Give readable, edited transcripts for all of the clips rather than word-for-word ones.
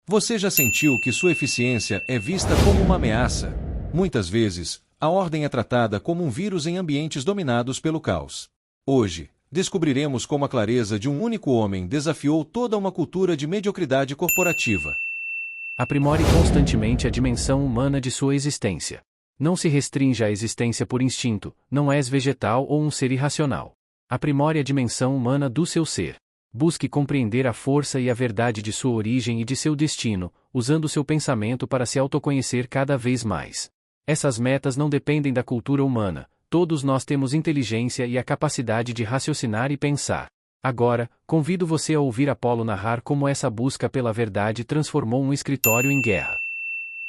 Você já sentiu que sua eficiência é vista como uma ameaça? Muitas vezes, a ordem é tratada como um vírus em ambientes dominados pelo caos. Hoje, descobriremos como a clareza de um único homem desafiou toda uma cultura de mediocridade corporativa. Aprimore constantemente a dimensão humana de sua existência. Não se restrinja à existência por instinto, não és vegetal ou um ser irracional. Aprimore a dimensão humana do seu ser. Busque compreender a força e a verdade de sua origem e de seu destino, usando seu pensamento para se autoconhecer cada vez mais. Essas metas não dependem da cultura humana, todos nós temos inteligência e a capacidade de raciocinar e pensar. Agora, convido você a ouvir Apolo narrar como essa busca pela verdade transformou um escritório em guerra.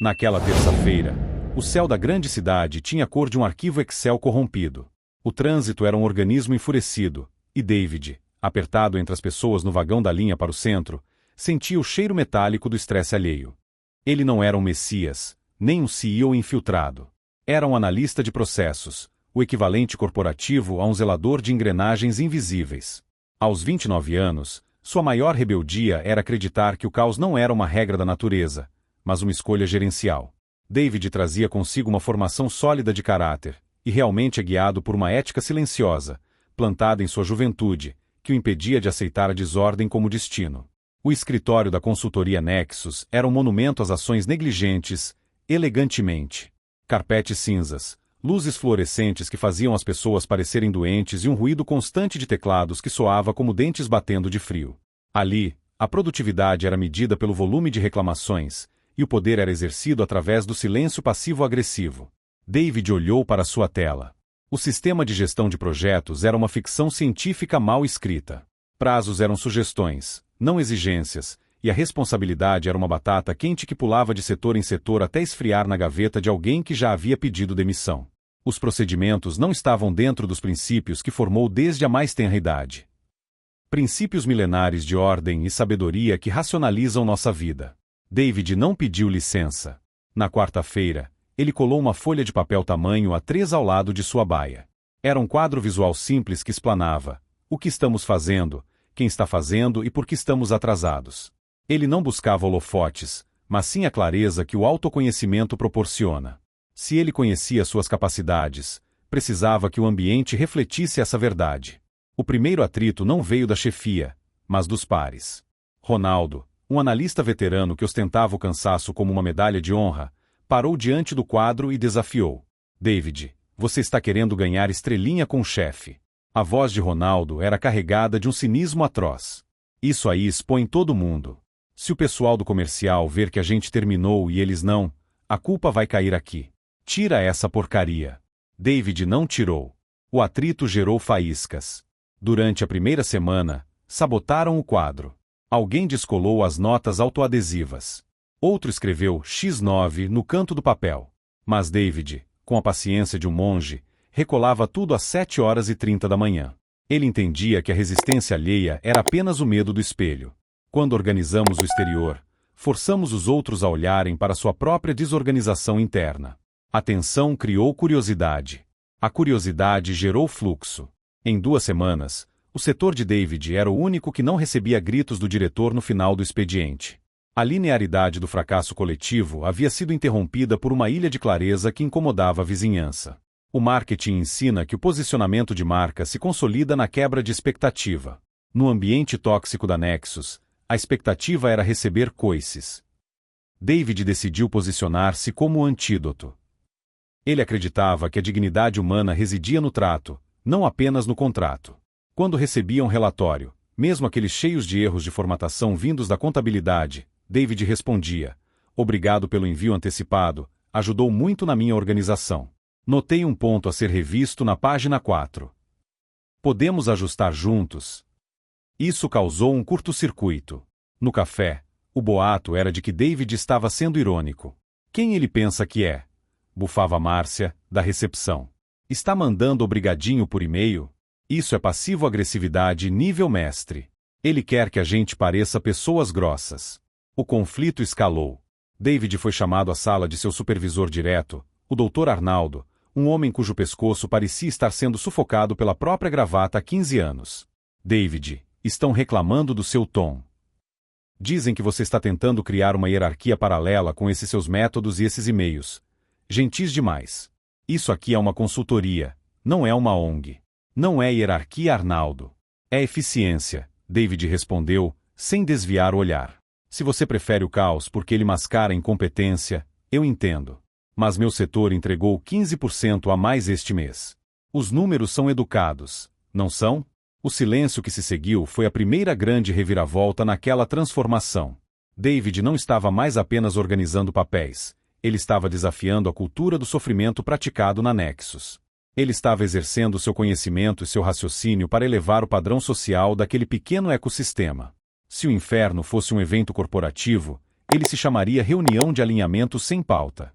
Naquela terça-feira, o céu da grande cidade tinha a cor de um arquivo Excel corrompido. O trânsito era um organismo enfurecido, e David, apertado entre as pessoas no vagão da linha para o centro, sentia o cheiro metálico do estresse alheio. Ele não era um messias, nem um CEO infiltrado. Era um analista de processos, o equivalente corporativo a um zelador de engrenagens invisíveis. Aos 29 anos, sua maior rebeldia era acreditar que o caos não era uma regra da natureza, mas uma escolha gerencial. David trazia consigo uma formação sólida de caráter, e realmente é guiado por uma ética silenciosa, plantada em sua juventude, que o impedia de aceitar a desordem como destino. O escritório da consultoria Nexus era um monumento às ações negligentes, elegantemente. Carpetes cinzas, luzes fluorescentes que faziam as pessoas parecerem doentes e um ruído constante de teclados que soava como dentes batendo de frio. Ali, a produtividade era medida pelo volume de reclamações, e o poder era exercido através do silêncio passivo-agressivo. David olhou para sua tela. O sistema de gestão de projetos era uma ficção científica mal escrita. Prazos eram sugestões, não exigências, e a responsabilidade era uma batata quente que pulava de setor em setor até esfriar na gaveta de alguém que já havia pedido demissão. Os procedimentos não estavam dentro dos princípios que formou desde a mais tenra idade. Princípios milenares de ordem e sabedoria que racionalizam nossa vida. David não pediu licença. Na quarta-feira, ele colou uma folha de papel tamanho A3 ao lado de sua baia. Era um quadro visual simples que explanava: o que estamos fazendo, quem está fazendo e por que estamos atrasados. Ele não buscava holofotes, mas sim a clareza que o autoconhecimento proporciona. Se ele conhecia suas capacidades, precisava que o ambiente refletisse essa verdade. O primeiro atrito não veio da chefia, mas dos pares. Ronaldo, um analista veterano que ostentava o cansaço como uma medalha de honra, parou diante do quadro e desafiou: David, você está querendo ganhar estrelinha com o chefe. A voz de Ronaldo era carregada de um cinismo atroz. Isso aí expõe todo mundo. Se o pessoal do comercial ver que a gente terminou e eles não, a culpa vai cair aqui. Tira essa porcaria. David não tirou. O atrito gerou faíscas. Durante a primeira semana, sabotaram o quadro. Alguém descolou as notas autoadesivas. Outro escreveu X9 no canto do papel. Mas David, com a paciência de um monge, recolava tudo às 7h30 da manhã. Ele entendia que a resistência alheia era apenas o medo do espelho. Quando organizamos o exterior, forçamos os outros a olharem para sua própria desorganização interna. A tensão criou curiosidade. A curiosidade gerou fluxo. Em 2 semanas, o setor de David era o único que não recebia gritos do diretor no final do expediente. A linearidade do fracasso coletivo havia sido interrompida por uma ilha de clareza que incomodava a vizinhança. O marketing ensina que o posicionamento de marca se consolida na quebra de expectativa. No ambiente tóxico da Nexus, a expectativa era receber coices. David decidiu posicionar-se como o antídoto. Ele acreditava que a dignidade humana residia no trato, não apenas no contrato. Quando recebia um relatório, mesmo aqueles cheios de erros de formatação vindos da contabilidade, David respondia: obrigado pelo envio antecipado, ajudou muito na minha organização. Notei um ponto a ser revisto na página 4. Podemos ajustar juntos? Isso causou um curto-circuito. No café, o boato era de que David estava sendo irônico. Quem ele pensa que é? Bufava Márcia, da recepção. Está mandando o brigadinho por e-mail? Isso é passivo-agressividade nível mestre. Ele quer que a gente pareça pessoas grossas. O conflito escalou. David foi chamado à sala de seu supervisor direto, o Dr. Arnaldo, um homem cujo pescoço parecia estar sendo sufocado pela própria gravata há 15 anos. David, estão reclamando do seu tom. Dizem que você está tentando criar uma hierarquia paralela com esses seus métodos e esses e-mails. Gentis demais. Isso aqui é uma consultoria, não é uma ONG. Não é hierarquia, Arnaldo. É eficiência, David respondeu, sem desviar o olhar. Se você prefere o caos porque ele mascara a incompetência, eu entendo. Mas meu setor entregou 15% a mais este mês. Os números são educados, não são? O silêncio que se seguiu foi a primeira grande reviravolta naquela transformação. David não estava mais apenas organizando papéis, ele estava desafiando a cultura do sofrimento praticado na Nexus. Ele estava exercendo seu conhecimento e seu raciocínio para elevar o padrão social daquele pequeno ecossistema. Se o inferno fosse um evento corporativo, ele se chamaria reunião de alinhamento sem pauta.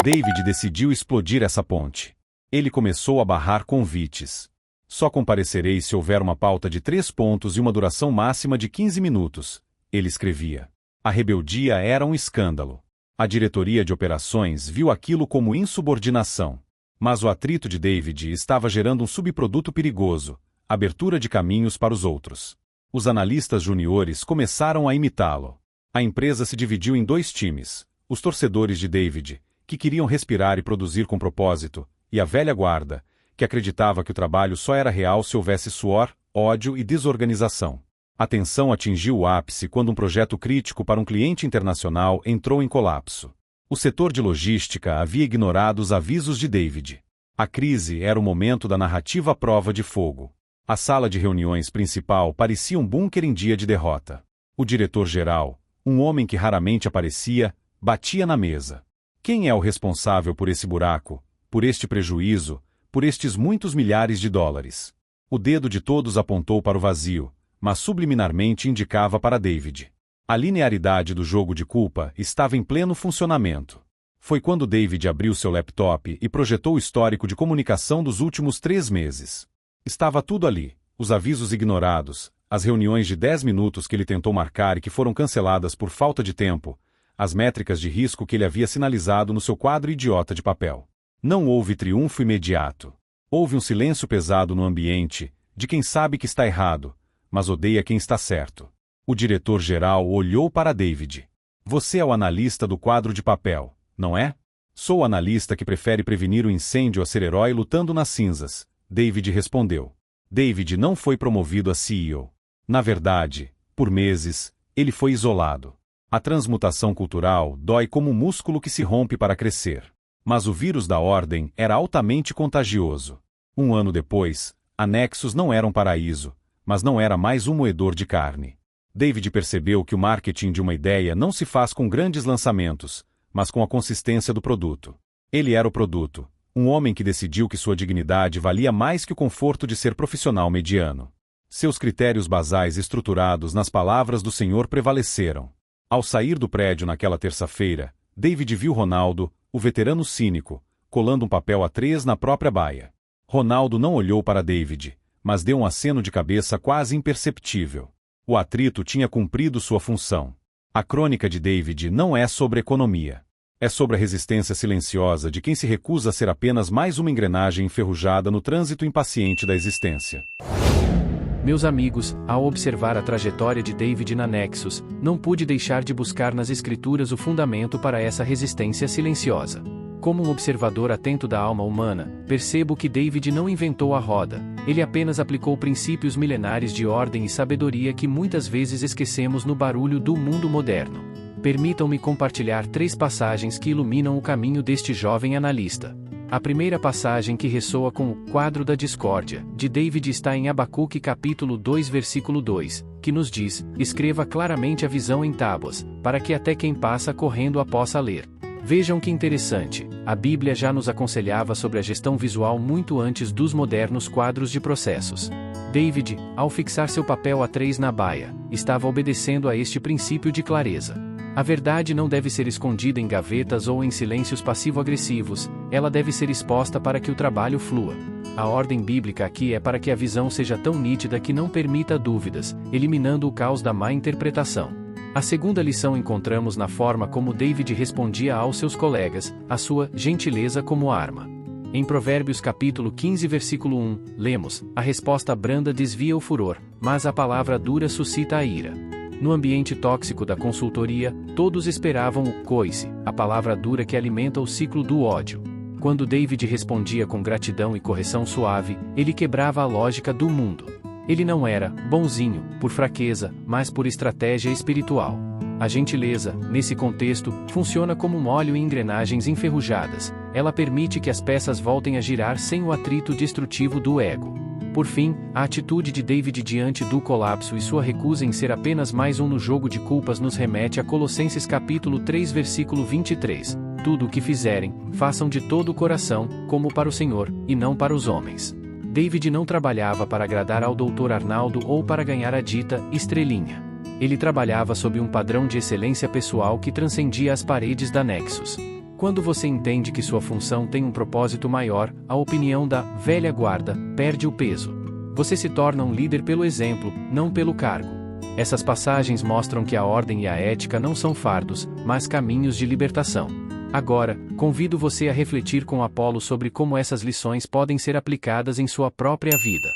David decidiu explodir essa ponte. Ele começou a barrar convites. Só comparecerei se houver uma pauta de 3 pontos e uma duração máxima de 15 minutos, ele escrevia. A rebeldia era um escândalo. A diretoria de operações viu aquilo como insubordinação. Mas o atrito de David estava gerando um subproduto perigoso, abertura de caminhos para os outros. Os analistas juniores começaram a imitá-lo. A empresa se dividiu em 2 times, os torcedores de David, que queriam respirar e produzir com propósito, e a velha guarda, que acreditava que o trabalho só era real se houvesse suor, ódio e desorganização. A tensão atingiu o ápice quando um projeto crítico para um cliente internacional entrou em colapso. O setor de logística havia ignorado os avisos de David. A crise era o momento da narrativa à prova de fogo. A sala de reuniões principal parecia um bunker em dia de derrota. O diretor-geral, um homem que raramente aparecia, batia na mesa. Quem é o responsável por esse buraco, por este prejuízo, por estes muitos milhares de dólares? O dedo de todos apontou para o vazio, mas subliminarmente indicava para David. A linearidade do jogo de culpa estava em pleno funcionamento. Foi quando David abriu seu laptop e projetou o histórico de comunicação dos últimos 3 meses. Estava tudo ali, os avisos ignorados, as reuniões de 10 minutos que ele tentou marcar e que foram canceladas por falta de tempo, as métricas de risco que ele havia sinalizado no seu quadro idiota de papel. Não houve triunfo imediato. Houve um silêncio pesado no ambiente, de quem sabe que está errado, mas odeia quem está certo. O diretor-geral olhou para David. Você é o analista do quadro de papel, não é? Sou o analista que prefere prevenir o incêndio a ser herói lutando nas cinzas, David respondeu. David não foi promovido a CEO. Na verdade, por meses, ele foi isolado. A transmutação cultural dói como um músculo que se rompe para crescer. Mas o vírus da ordem era altamente contagioso. 1 ano depois, a Nexus não era um paraíso, mas não era mais um moedor de carne. David percebeu que o marketing de uma ideia não se faz com grandes lançamentos, mas com a consistência do produto. Ele era o produto, um homem que decidiu que sua dignidade valia mais que o conforto de ser profissional mediano. Seus critérios basais estruturados nas palavras do Senhor prevaleceram. Ao sair do prédio naquela terça-feira, David viu Ronaldo, o veterano cínico, colando um papel A3 na própria baia. Ronaldo não olhou para David, mas deu um aceno de cabeça quase imperceptível. O atrito tinha cumprido sua função. A crônica de David não é sobre economia. É sobre a resistência silenciosa de quem se recusa a ser apenas mais uma engrenagem enferrujada no trânsito impaciente da existência. Meus amigos, ao observar a trajetória de David na Nexus, não pude deixar de buscar nas escrituras o fundamento para essa resistência silenciosa. Como um observador atento da alma humana, percebo que David não inventou a roda, ele apenas aplicou princípios milenares de ordem e sabedoria que muitas vezes esquecemos no barulho do mundo moderno. Permitam-me compartilhar 3 passagens que iluminam o caminho deste jovem analista. A primeira passagem que ressoa com o quadro da discórdia, de David, está em Abacuque capítulo 2 versículo 2, que nos diz: escreva claramente a visão em tábuas, para que até quem passa correndo a possa ler. Vejam que interessante, a Bíblia já nos aconselhava sobre a gestão visual muito antes dos modernos quadros de processos. David, ao fixar seu papel A3 na baia, estava obedecendo a este princípio de clareza. A verdade não deve ser escondida em gavetas ou em silêncios passivo-agressivos, ela deve ser exposta para que o trabalho flua. A ordem bíblica aqui é para que a visão seja tão nítida que não permita dúvidas, eliminando o caos da má interpretação. A segunda lição encontramos na forma como David respondia aos seus colegas, a sua gentileza como arma. Em Provérbios capítulo 15 versículo 1, lemos: a resposta branda desvia o furor, mas a palavra dura suscita a ira. No ambiente tóxico da consultoria, todos esperavam o coice, a palavra dura que alimenta o ciclo do ódio. Quando David respondia com gratidão e correção suave, ele quebrava a lógica do mundo. Ele não era bonzinho por fraqueza, mas por estratégia espiritual. A gentileza, nesse contexto, funciona como um óleo em engrenagens enferrujadas. Ela permite que as peças voltem a girar sem o atrito destrutivo do ego. Por fim, a atitude de David diante do colapso e sua recusa em ser apenas mais um no jogo de culpas nos remete a Colossenses capítulo 3 versículo 23. Tudo o que fizerem, façam de todo o coração, como para o Senhor, e não para os homens. David não trabalhava para agradar ao Dr. Arnaldo ou para ganhar a dita estrelinha. Ele trabalhava sob um padrão de excelência pessoal que transcendia as paredes da Nexus. Quando você entende que sua função tem um propósito maior, a opinião da velha guarda perde o peso. Você se torna um líder pelo exemplo, não pelo cargo. Essas passagens mostram que a ordem e a ética não são fardos, mas caminhos de libertação. Agora, convido você a refletir com Apolo sobre como essas lições podem ser aplicadas em sua própria vida.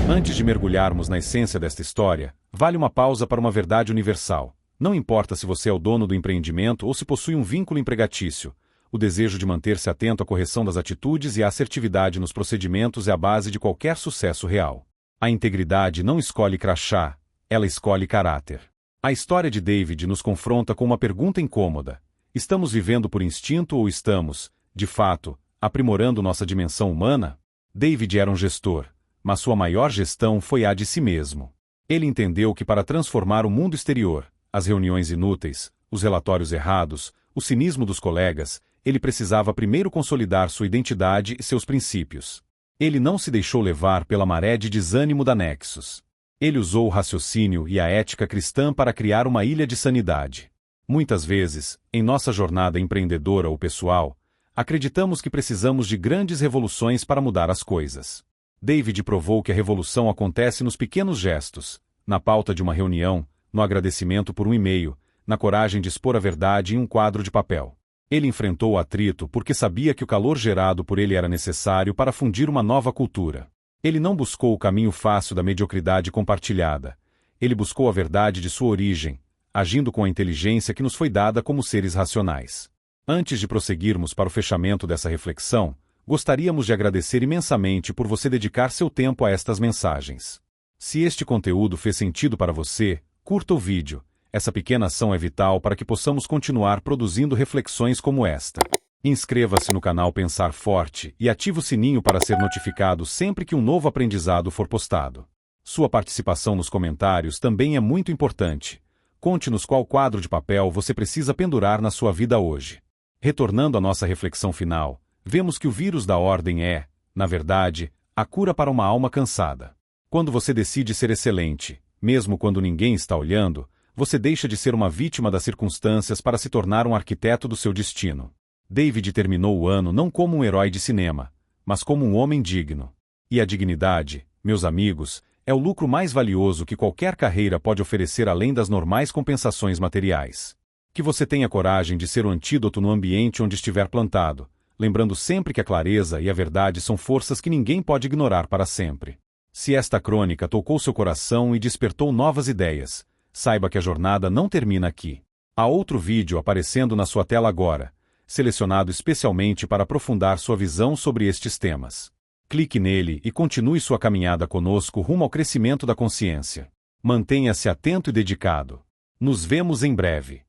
Antes de mergulharmos na essência desta história, vale uma pausa para uma verdade universal. Não importa se você é o dono do empreendimento ou se possui um vínculo empregatício, o desejo de manter-se atento à correção das atitudes e à assertividade nos procedimentos é a base de qualquer sucesso real. A integridade não escolhe crachá, ela escolhe caráter. A história de David nos confronta com uma pergunta incômoda. Estamos vivendo por instinto ou estamos, de fato, aprimorando nossa dimensão humana? David era um gestor, mas sua maior gestão foi a de si mesmo. Ele entendeu que para transformar o mundo exterior, as reuniões inúteis, os relatórios errados, o cinismo dos colegas, ele precisava primeiro consolidar sua identidade e seus princípios. Ele não se deixou levar pela maré de desânimo da Nexus. Ele usou o raciocínio e a ética cristã para criar uma ilha de sanidade. Muitas vezes, em nossa jornada empreendedora ou pessoal, acreditamos que precisamos de grandes revoluções para mudar as coisas. David provou que a revolução acontece nos pequenos gestos, na pauta de uma reunião, no agradecimento por um e-mail, na coragem de expor a verdade em um quadro de papel. Ele enfrentou o atrito porque sabia que o calor gerado por ele era necessário para fundir uma nova cultura. Ele não buscou o caminho fácil da mediocridade compartilhada. Ele buscou a verdade de sua origem, agindo com a inteligência que nos foi dada como seres racionais. Antes de prosseguirmos para o fechamento dessa reflexão, gostaríamos de agradecer imensamente por você dedicar seu tempo a estas mensagens. Se este conteúdo fez sentido para você, curta o vídeo. Essa pequena ação é vital para que possamos continuar produzindo reflexões como esta. Inscreva-se no canal Pensar Forte e ative o sininho para ser notificado sempre que um novo aprendizado for postado. Sua participação nos comentários também é muito importante. Conte-nos qual quadro de papel você precisa pendurar na sua vida hoje. Retornando à nossa reflexão final, vemos que o vírus da ordem é, na verdade, a cura para uma alma cansada. Quando você decide ser excelente, mesmo quando ninguém está olhando, você deixa de ser uma vítima das circunstâncias para se tornar um arquiteto do seu destino. David terminou o ano não como um herói de cinema, mas como um homem digno. E a dignidade, meus amigos, é o lucro mais valioso que qualquer carreira pode oferecer além das normais compensações materiais. Que você tenha coragem de ser o antídoto no ambiente onde estiver plantado, lembrando sempre que a clareza e a verdade são forças que ninguém pode ignorar para sempre. Se esta crônica tocou seu coração e despertou novas ideias, saiba que a jornada não termina aqui. Há outro vídeo aparecendo na sua tela agora, selecionado especialmente para aprofundar sua visão sobre estes temas. Clique nele e continue sua caminhada conosco rumo ao crescimento da consciência. Mantenha-se atento e dedicado. Nos vemos em breve.